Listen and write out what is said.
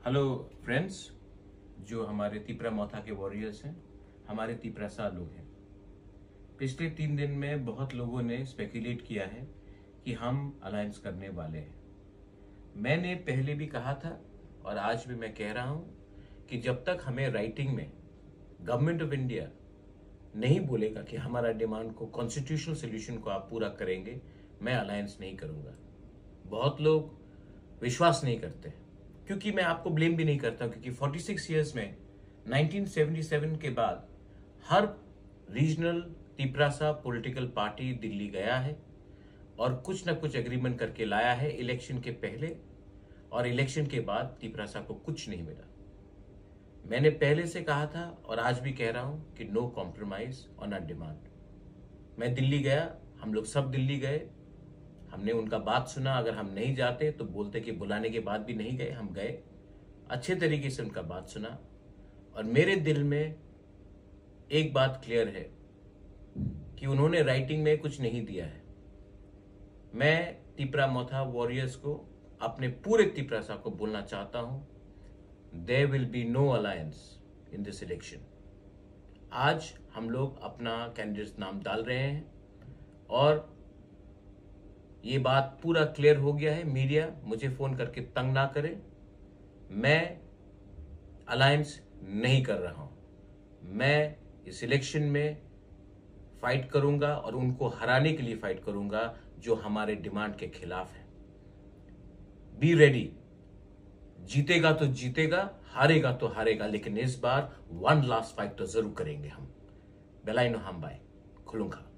Hello friends, जो हमारे तिपरा मौथा के वॉरियर्स हैं, हमारे तिपरासा लोग हैं। पिछले 3 दिन में बहुत लोगों ने स्पेकुलेट किया है कि हम अलायंस करने वाले हैं। मैंने पहले भी कहा था और आज भी मैं कह रहा हूं कि जब तक हमें राइटिंग में गवर्नमेंट ऑफ इंडिया नहीं बोलेगा कि हमारा डिमांड को कॉन्स्टिट्यूशनल सोल्यूशन को आप पूरा करेंगे, मैं अलायंस नहीं करूंगा। बहुत लोग विश्वास नहीं करते, क्योंकि मैं आपको ब्लेम भी नहीं करता, क्योंकि 46 इयर्स में 1977 के बाद हर regional Tiprasa political party Delhi गया है और कुछ ना कुछ एग्रीमेंट करके लाया है इलेक्शन के पहले और इलेक्शन के बाद तिपरासा को कुछ नहीं मिला। मैंने पहले से कहा था और आज भी कह रहा हूं कि no compromise on our demand. मैं दिल्ली गया, हम लोग सब दिल्ली गए, हमने उनका बात सुना। अगर हम नहीं जाते तो बोलते कि बुलाने के बाद भी नहीं गए, हम गए, अच्छे तरीके से उनका बात सुना। और मेरे दिल में एक बात क्लियर है कि उन्होंने राइटिंग में कुछ नहीं दिया है। मैं तिपरा मौथा वॉरियर्स को, अपने पूरे तिपरासा को बोलना चाहता हूं, there will be no alliance in this election. आज हम लोग अपना कैंडिडेट नाम डाल रहे हैं और ये बात पूरा क्लियर हो गया है। मीडिया मुझे फोन करके तंग ना करे, मैं अलायंस नहीं कर रहा हूं। मैं इस इलेक्शन में फाइट करूंगा और उनको हराने के लिए फाइट करूंगा जो हमारे डिमांड के खिलाफ है। बी रेडी, जीतेगा तो जीतेगा, हारेगा तो हारेगा, लेकिन इस बार वन लास्ट फाइट तो जरूर करेंगे हम। बेलाइनो हम बाय खुलूंगा।